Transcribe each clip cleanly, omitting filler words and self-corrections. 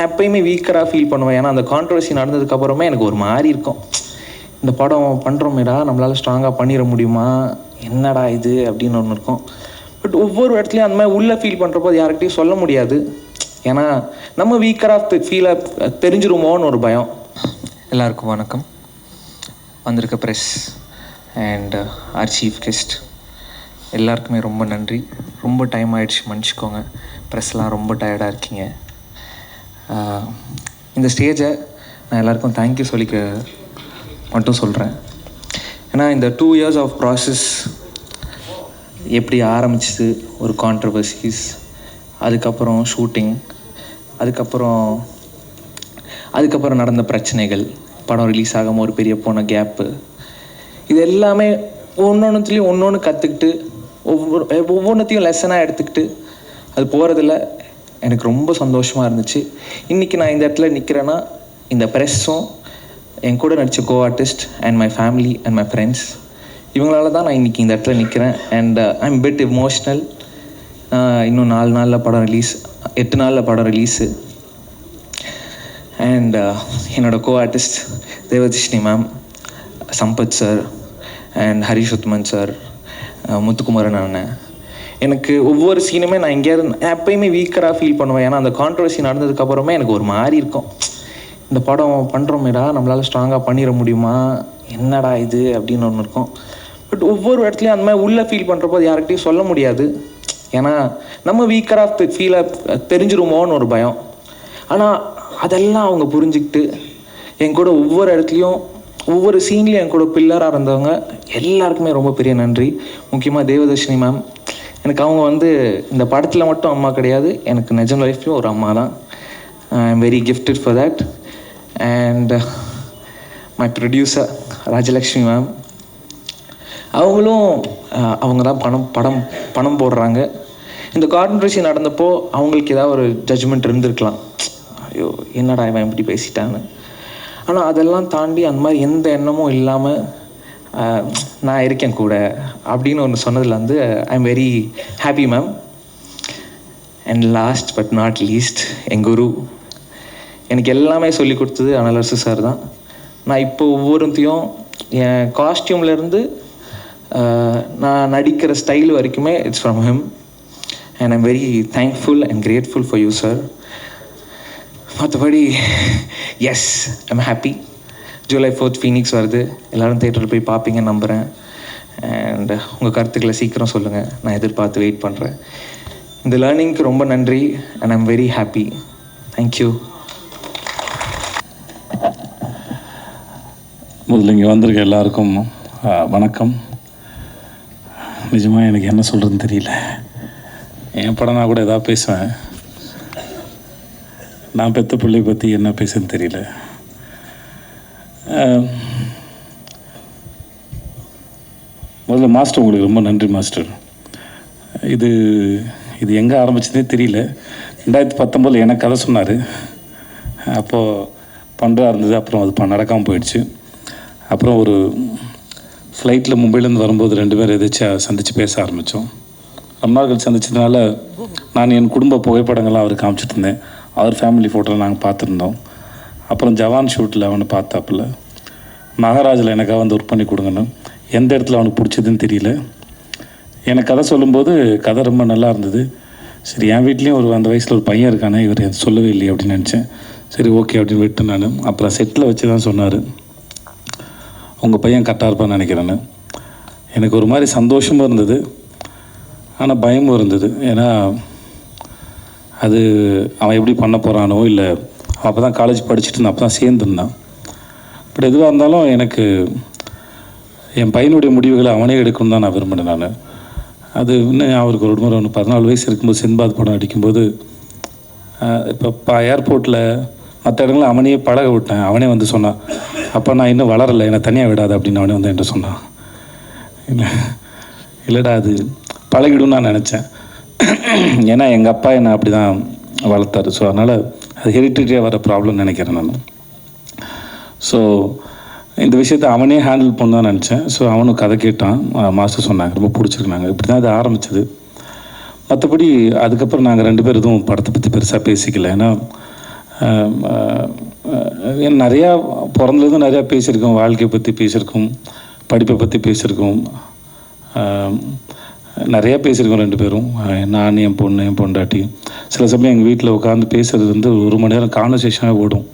நான் எப்போயுமே வீக்கராக ஃபீல் பண்ணுவேன். ஏன்னா அந்த கான்ட்ரவர்சி நடந்ததுக்கப்புறமே எனக்கு ஒரு மாதிரி இருக்கும். இந்த படம் பண்ணுறோமேடா, நம்மளால் ஸ்ட்ராங்காக பண்ணிட முடியுமா, என்னடா இது அப்படின்னு ஒன்று இருக்கும். பட் ஒவ்வொரு இடத்துலையும் அந்த மாதிரி உள்ளே ஃபீல் பண்ணுறப்போ அது யார்கிட்டையும் சொல்ல முடியாது. ஏன்னா நம்ம வீக்கராக ஃபீலாக தெரிஞ்சிருமோன்னு ஒரு பயம். எல்லாருக்கும் வணக்கம். வந்திருக்க press and our chief guest எல்லாருக்குமே ரொம்ப நன்றி. ரொம்ப டைம் ஆகிடுச்சு, மன்னிச்சிக்கோங்க. ப்ரெஸ்லாம் ரொம்ப டயர்டாக இருக்கீங்க. இந்த ஸ்டேஜை நான் எல்லாருக்கும் தேங்க்யூ சொல்லிக்க மட்டும் சொல்கிறேன். ஏன்னா இந்த 2 years ஆஃப் ப்ராசஸ் எப்படி ஆரம்பிச்சிது, ஒரு கான்ட்ரவர்சிஸ், அதுக்கப்புறம் ஷூட்டிங், அதுக்கப்புறம் நடந்த பிரச்சனைகள், படம் ரிலீஸ் ஆகாமல் ஒரு பெரிய போன கேப்பு, இது எல்லாமே ஒவ்வொன்றுத்துலேயும் ஒன்று கற்றுக்கிட்டு ஒவ்வொன்றத்தையும் லெசனாக எடுத்துக்கிட்டு அது போகிறதில்ல எனக்கு ரொம்ப சந்தோஷமாக இருந்துச்சு. இன்றைக்கி நான் இந்த இடத்துல நிற்கிறேன்னா இந்த ப்ரெஸ்ஸும் என் கூட நடித்த co artist and my family and my friends இவங்களால தான் நான் இன்றைக்கி இந்த இடத்துல நிற்கிறேன். And I am bit emotional. இன்னும் 4 நாளில் படம் ரிலீஸ், 8 நாளில் படம் ரிலீஸு. அண்ட் என்னோடய co artist Devadarshini ma'am, Sampath sir and Harish Uthman sir, Muthukumaran அண்ணன், எனக்கு ஒவ்வொரு சீனுமே நான் எங்கேயாவது எப்போயுமே வீக்கராக ஃபீல் பண்ணுவேன். ஏன்னா அந்த கான்ட்ரவர்சி நடந்ததுக்கப்புறமே எனக்கு ஒரு மாதிரி இருக்கும். இந்த படம் பண்ணுறோமேடா, நம்மளால் ஸ்ட்ராங்காக பண்ணிட முடியுமா, என்னடா இது அப்படின்னு ஒன்று இருக்கும். பட் ஒவ்வொரு இடத்துலையும் அந்த மாதிரி உள்ளே ஃபீல் பண்ணுறப்போ அது யார்கிட்டையும் சொல்ல முடியாது. ஏன்னா நம்ம வீக்கராக ஃபீலாக தெரிஞ்சிருமோன்னு ஒரு பயம். ஆனால் அதெல்லாம் அவங்க புரிஞ்சுக்கிட்டு என் கூட ஒவ்வொரு இடத்துலையும் ஒவ்வொரு சீன்லேயும் என் கூட பில்லராக இருந்தவங்க எல்லாருக்குமே ரொம்ப பெரிய நன்றி. முக்கியமாக தேவதர்ஷினி மேம், எனக்கு அவங்க இந்த படத்தில் மட்டும் அம்மா கிடையாது, எனக்கு நிஜம் லைஃப்லையும் ஒரு அம்மா தான். ஐ am very gifted for that. And my producer Rajalakshmi ma'am, அவங்க தான் பணம் போடுறாங்க. இந்த கான்ட்ரவர்சி நடந்தப்போ அவங்களுக்கு ஏதாவது ஒரு ஜட்ஜ்மெண்ட் இருந்திருக்கலாம், ஐயோ என்னடா இவன் இப்படி பேசிட்டான்னு. ஆனால் அதெல்லாம் தாண்டி அந்த மாதிரி எந்த எண்ணமும் இல்லாமல் நான் இருக்கேன் கூட அப்படின்னு ஒன்று சொன்னதில் I am very happy ma'am. And last but not least, என் குரு எனக்கு எல்லாமே சொல்லி கொடுத்தது அனலரசு சார் தான். நான் இப்போ ஒவ்வொருத்தையும் என் காஸ்டியூம்லேருந்து நான் நடிக்கிற ஸ்டைல் வரைக்குமே it's from him. And I'm very thankful and grateful for you sir. மற்றபடி yes I'm happy. July 4th Phoenix வருது, எல்லோரும் தேட்டரில் போய் பார்ப்பீங்கன்னு நம்புகிறேன். அண்ட் உங்கள் கருத்துக்களை சீக்கிரம் சொல்லுங்கள், நான் எதிர்பார்த்து வெயிட் பண்ணுறேன். இந்த லேர்னிங்க்கு ரொம்ப நன்றி and I'm very happy. Thank you. முதல்ல இங்கே வந்திருக்க எல்லாருக்கும் வணக்கம். நிஜமாக எனக்கு என்ன சொல்கிறதுன்னு தெரியல. என் படம் நான் கூட எதாவது பேசுவேன், நான் பெற்ற பிள்ளை பற்றி என்ன பேசுன்னு தெரியல. முதல்ல மாஸ்டர், உங்களுக்கு ரொம்ப நன்றி மாஸ்டர். இது எங்கே ஆரம்பிச்சதே தெரியல. 2019 எனக்கு கதை சொன்னார், அப்போது பண்ணுறா இருந்தது. அப்புறம் அது நடக்காமல் போயிடுச்சு. அப்புறம் ஒரு ஃப்ளைட்டில் மும்பையிலேருந்து வரும்போது 2 பேர் எதாச்சும் சந்தித்து பேச ஆரம்பித்தோம். ரொம்ப நாள் கழிச்சு சந்திச்சதுனால நான் என் குடும்ப புகைப்படங்கள்லாம் அவருக்கு காமிச்சிட்டு இருந்தேன். அவர் ஃபேமிலி ஃபோட்டோவில் நாங்கள் பார்த்துருந்தோம். அப்புறம் ஜவான் ஷூட்டில் அவனை பார்த்தாப்புல, மகாராஜில் எனக்காக ஒர்க் பண்ணி கொடுங்கன்னு. எந்த இடத்துல அவனுக்கு பிடிச்சதுன்னு தெரியல. எனக்கு கதை சொல்லும்போது கதை ரொம்ப நல்லா இருந்தது. சரி, என் வீட்லேயும் அந்த வயசில் ஒரு பையன் இருக்கானே, இவர் சொல்லவே இல்லையே அப்படின்னு நினச்சேன். சரி ஓகே அப்படின்னு விட்டு நான் அப்புறம் செட்டில் வச்சு தான் சொன்னார், உங்கள் பையன் கரெக்டாக இருப்பான்னு நினைக்கிறேன்னு. எனக்கு ஒரு மாதிரி சந்தோஷமும் இருந்தது, ஆனால் பயமும் இருந்தது. ஏன்னா அது அவன் எப்படி பண்ண போகிறானோ, இல்லை அப்போ தான் காலேஜ் படிச்சுட்டு இருந்தான், அப்போ தான் சேர்ந்துருந்தான். பட் எதுவாக இருந்தாலும் எனக்கு என் பையனுடைய முடிவுகளை அவனே எடுக்கணும் தான் நான் விரும்பினேன். நான் அது இன்னும் அவருக்கு ஒரு முறை 14 வயசு இருக்கும்போது சின்பாத் படம் அடிக்கும்போது, இப்போ ஏர்போர்ட்டில் மற்ற இடங்களில் அவனையே பழக விட்டேன். அவனே சொன்னான், அப்போ நான் இன்னும் வளரலை, என்னை தனியாக விடாது அப்படின்னு அவனே என்கிட்ட சொன்னான். இல்லைடா அது பழகிடும்னு நான் நினச்சேன். ஏன்னா எங்கள் அப்பா என்னை அப்படி தான் வளர்த்தாரு. ஸோ அதனால் அது ஹெரிட்டரியாக வர ப்ராப்ளம்னு நினைக்கிறேன் நான். ஸோ இந்த விஷயத்தை அவனே ஹேண்டில் பண்ண தான் நினச்சேன். ஸோ அவனும் கதை கேட்டான், மாஸ்டர் சொன்னாங்க, ரொம்ப பிடிச்சிருக்குனாங்க. இப்படி தான் அது ஆரம்பித்தது. மற்றபடி அதுக்கப்புறம் நாங்கள் 2 பேரும் எதுவும் படத்தை பற்றி பெருசாக பேசிக்கல. ஏன்னா நிறையா பிறந்ததுலேருந்து நிறையா பேசியிருக்கோம், வாழ்க்கையை பற்றி பேசியிருக்கோம், படிப்பை பற்றி பேசியிருக்கோம், நிறையா பேசியிருக்கோம் ரெண்டு பேரும். நான், என் பொண்ணு, என் பொண்டாட்டி. சில சமயம் எங்கள் வீட்டில் உட்காந்து பேசுகிறது வந்து 1 மணி நேரம் கான்வர்சேஷனாக ஓடும்.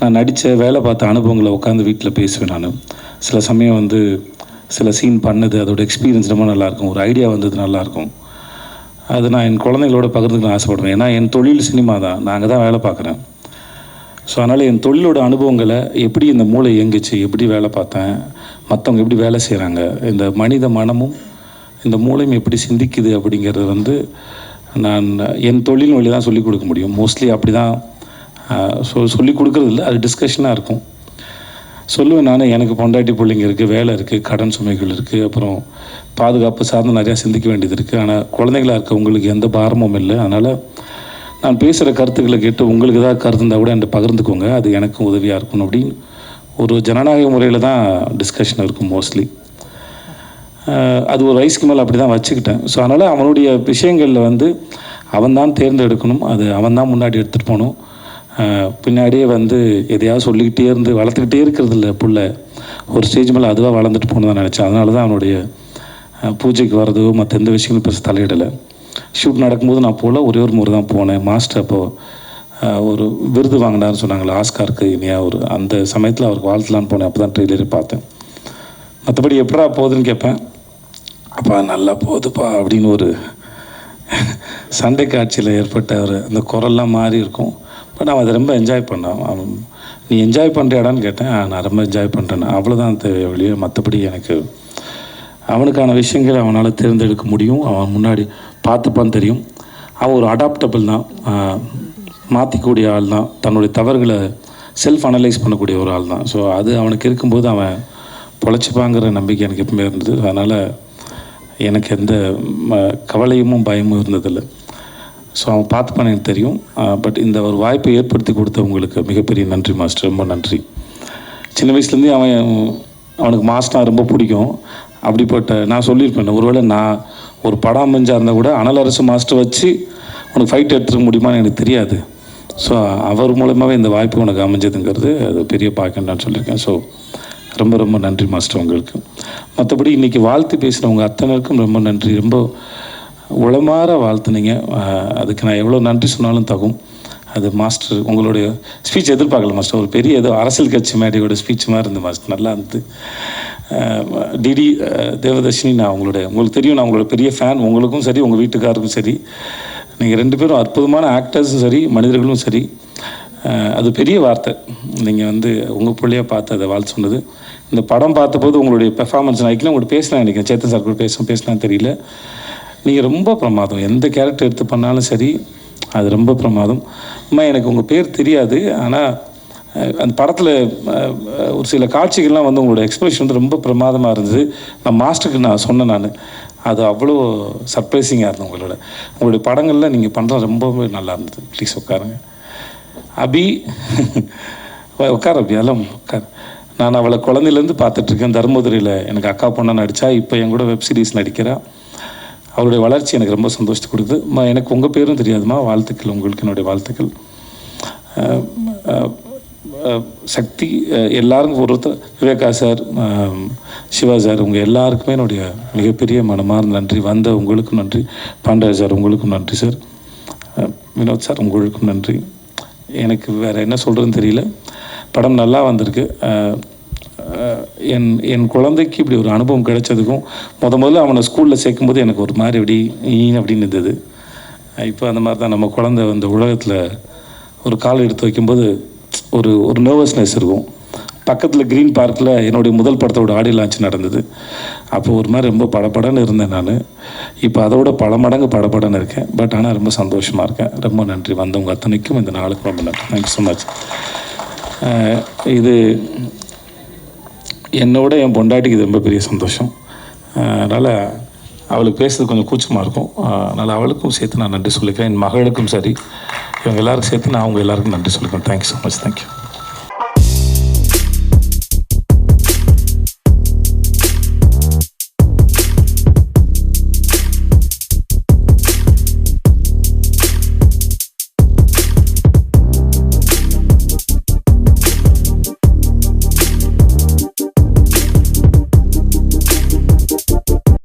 நான் நடித்த வேலை பார்த்த அனுபவங்களை உட்காந்து வீட்டில் பேசுவேன். நான் சில சமயம் வந்து சில சீன் பண்ணது, அதோடய எக்ஸ்பீரியன்ஸ் ரொம்ப நல்லாயிருக்கும், ஒரு ஐடியா வந்தது நல்லாயிருக்கும். அது நான் என் குழந்தைகளோட பகிர்ந்துக்க ஆசைப்படுவேன். ஏன்னா என் தொழில் சினிமா தான், நான் அங்கே தான் வேலை பார்க்குறேன். ஸோ அதனால் என் தொழிலோட அனுபவங்களை, எப்படி இந்த மூளை இயங்குச்சு, எப்படி வேலை பார்த்தேன், மற்றவங்க எப்படி வேலை செய்கிறாங்க, இந்த மனித மனமும் இந்த மூளையும் எப்படி சிந்திக்குது அப்படிங்கிறது வந்து நான் என் தொழில் வழி தான் சொல்லிக் கொடுக்க முடியும். மோஸ்ட்லி அப்படி தான் சொல்லிக் கொடுக்குறது இல்லை, அது டிஸ்கஷனாக இருக்கும். சொல்லுவேன் நான், எனக்கு பொண்டாட்டி பிள்ளைங்க இருக்குது, வேலை இருக்குது, கடன் சுமைகள் இருக்குது, அப்புறம் பாதுகாப்பு சார்ந்து நிறையா சிந்திக்க வேண்டியது இருக்குது. ஆனால் குழந்தைகளாக இருக்க உங்களுக்கு எந்த பாரமும் இல்லை. அதனால் நான் பேசுகிற கருத்துக்களை கேட்டு உங்களுக்கு ஏதாவது கருத்து இருந்தால் கூட என்கிட்ட பகிர்ந்துக்கோங்க, அது எனக்கும் உதவியாக இருக்கணும் அப்படின்னு ஒரு ஜனநாயக முறையில் தான் டிஸ்கஷன் இருக்கும் மோஸ்ட்லி. அது ஒரு வயசுக்கு மேலே அப்படி தான் வச்சுக்கிட்டேன். ஸோ அதனால் அவனுடைய விஷயங்களில் வந்து அவன் தான் தேர்ந்தெடுக்கணும், அது அவன் தான் முன்னாடி எடுத்துகிட்டு போகணும். பின்னாடியே வந்து எதையாவது சொல்லிக்கிட்டே இருந்து வளர்த்துக்கிட்டே இருக்கிறது இல்லை புள்ள. ஒரு ஸ்டேஜ் மேலே அதுவாக வளர்ந்துட்டு போகணும் தான் நினச்சேன். அதனால தான் அவனுடைய பூஜைக்கு வர்றதோ மற்ற எந்த விஷயங்களும் பெருசு தலையிடலை. ஷூட் நடக்கும்போது நான் போகல, ஒரே ஒரு முறை தான் போனேன். மாஸ்டர் அப்போது ஒரு விருது வாங்கினார்னு சொன்னாங்களே, ஆஸ்காருக்கு இனியாக ஒரு அந்த சமயத்தில் அவருக்கு வாழ்த்தலான்னு போனேன். அப்போ தான் ட்ரெய்லரே பார்த்தேன். மற்றபடி எப்படா போகுதுன்னு கேட்பேன், அப்பா நல்லா போகுதுப்பா அப்படின்னு ஒரு சண்டை காட்சியில் ஏற்பட்ட ஒரு அந்த குரல்லாம் மாறி இருக்கும். பட் அவன் அதை ரொம்ப என்ஜாய் பண்ணான். அவன் நீ என்ஜாய் பண்ணுறியாடான்னு கேட்டேன். நான் ரொம்ப என்ஜாய் பண்ணுறேன், அவ்வளோதான் தேவை வழியே. மற்றபடி எனக்கு அவனுக்கான விஷயங்களை அவனால் தேர்ந்தெடுக்க முடியும். அவன் முன்னாடி பார்த்துப்பான்னு தெரியும். அவன் ஒரு அடாப்டபிள் தான், மாற்றிக்கூடிய ஆள் தான், தன்னுடைய தவறுகளை செல்ஃப் அனலைஸ் பண்ணக்கூடிய ஒரு ஆள் தான். ஸோ அது அவனுக்கு இருக்கும்போது அவன் பொழைச்சிப்பாங்கிற நம்பிக்கை எனக்கு எப்பவுமே இருந்தது. அதனால் எனக்கு எந்த கவலையும் பயமும் இருந்ததில்லை. ஸோ அவன் பார்த்துப்பான்னு எனக்கு தெரியும். பட் இந்த ஒரு வாய்ப்பை ஏற்படுத்தி கொடுத்தவங்களுக்கு மிகப்பெரிய நன்றி மாஸ்டர், ரொம்ப நன்றி. சின்ன வயசுலேருந்தே அவனுக்கு மாஸ்டர் ரொம்ப பிடிக்கும். அப்படிப்பட்ட நான் சொல்லியிருப்பேன், ஒருவேளை நான் ஒரு படம் அமைஞ்சாக இருந்தால் கூட அனல் அரசு மாஸ்டர் வச்சு உனக்கு ஃபைட் எடுத்துக்க முடியுமான்னு எனக்கு தெரியாது. ஸோ அவர் மூலமாகவே இந்த வாய்ப்பு உனக்கு அமைஞ்சதுங்கிறது அது பெரிய பாக்கியம் நான் சொல்லியிருக்கேன். ஸோ ரொம்ப ரொம்ப நன்றி மாஸ்டர் உங்களுக்கு. மற்றபடி இன்றைக்கி வாழ்த்து பேசுகிறவங்க அத்தனைக்கும் ரொம்ப நன்றி. ரொம்ப உளமாற வாழ்த்துனீங்க. அதுக்கு நான் எவ்வளோ நன்றி சொன்னாலும் தகும். அது மாஸ்டர் உங்களுடைய ஸ்பீச் எதிர்பார்க்கல மாஸ்டர். ஒரு பெரிய ஏதோ அரசியல் கட்சி மேடையோட ஸ்பீச் மாதிரி இருந்தது மாஸ்டர், நல்லா இருந்தது. டிடி தேவதர்ஷினி, நான் உங்களுக்கு தெரியும், நான் உங்களோட பெரிய ஃபேன். உங்களுக்கும் சரி, உங்கள் வீட்டுக்காருக்கும் சரி, நீங்கள் 2 பேரும் அற்புதமான ஆக்டர்ஸும் சரி, மனிதர்களும் சரி. அது பெரிய வார்த்தை. நீங்கள் வந்து உங்கள் பிள்ளையாக பார்த்து அதை வாழ்த்து சொன்னது. இந்த படம் பார்த்தபோது உங்களுடைய பெர்ஃபார்மன்ஸ் நான் உங்கள்கிட்ட பேசலாம், நினைக்கிறேன் சேத்தன் சார் கூட பேசலாம் தெரியல. நீங்கள் ரொம்ப பிரமாதம், எந்த கேரக்டர் எடுத்து பண்ணாலும் சரி அது ரொம்ப பிரமாதம். அம்மா எனக்கு உங்கள் பேர் தெரியாது, ஆனால் அந்த படத்தில் ஒரு சில காட்சிகள்லாம் வந்து உங்களோட எக்ஸ்பிரஷன் வந்து ரொம்ப பிரமாதமாக இருந்தது. நான் மாஸ்டருக்கு நான் சொன்னேன், அது அவ்வளோ சர்ப்ரைசிங்காக இருந்தது. உங்களுடைய படங்களில் நீங்கள் பண்ணுறது ரொம்பவே நல்லா இருந்தது. ப்ளீஸ் உட்காருங்க. அபி உட்கார் அபி, அதெல்லாம் உட்கார். நான் அவளை குழந்தையிலேருந்து பார்த்துட்ருக்கேன். தர்மபுரியில் எனக்கு அக்கா பொண்ணாக நடித்தா, இப்போ என் கூட வெப் சீரிஸ் நடிக்கிறா. அவருடைய வளர்ச்சி எனக்கு ரொம்ப சந்தோஷத்தை கொடுக்குது. எனக்கு உங்கள் பேரும் தெரியாதுமா, வாழ்த்துக்கள். உங்களுக்கு என்னுடைய வாழ்த்துக்கள். சக்தி எல்லாருக்கும் ஒருத்தர், விவேகா சார், சிவா சார், உங்கள் எல்லாருக்குமே என்னுடைய மிகப்பெரிய மனமார்ந்த நன்றி. வந்த உங்களுக்கும் நன்றி. பாண்டராஜ் சார் உங்களுக்கும் நன்றி சார். வினோத் சார் உங்களுக்கும் நன்றி. எனக்கு வேறு என்ன சொல்கிறதுன்னு தெரியல. படம் நல்லா வந்திருக்கு. என் குழந்தைக்கு இப்படி ஒரு அனுபவம் கிடைச்சதுக்கும் முதல்ல அவனை ஸ்கூலில் சேர்க்கும்போது எனக்கு ஒரு மாதிரி அப்படின்னு இருந்தது. இப்போ அந்த மாதிரி தான் நம்ம குழந்தை அந்த உலகத்தில் ஒரு கால் எடுத்து வைக்கும்போது ஒரு நர்வஸ்னஸ் இருக்கும். பக்கத்தில் க்ரீன் பார்க்கில் என்னுடைய முதல் படத்தோட ஆடியோ லான்ச் நடந்தது. அப்போ ஒரு மாதிரி ரொம்ப படபடன்னு இருந்தேன் நான். இப்போ அதோட பல மடங்கு படபடன்னு இருக்கேன். பட் ஆனால் ரொம்ப சந்தோஷமாக இருக்கேன். ரொம்ப நன்றி வந்தவங்க அத்தனைக்கும், இந்த நாளுக்கு ரொம்ப நன்றி. Thank you so much. இது என்னோட என் பொண்டாட்டிக்கு இது ரொம்ப பெரிய சந்தோஷம். அதனால் அவளுக்கு பேசுறது கொஞ்சம் கூச்சமாக இருக்கும். அதனால் அவளுக்கும் சேர்த்து நான் நன்றி சொல்லிக்கிறேன். என் மகளுக்கும் சரி, இவங்க எல்லாருக்கும் சேர்த்து நான் அவங்க எல்லாருக்கும் நன்றி சொல்லிக்கிறேன். Thank you so much. தேங்க்யூ.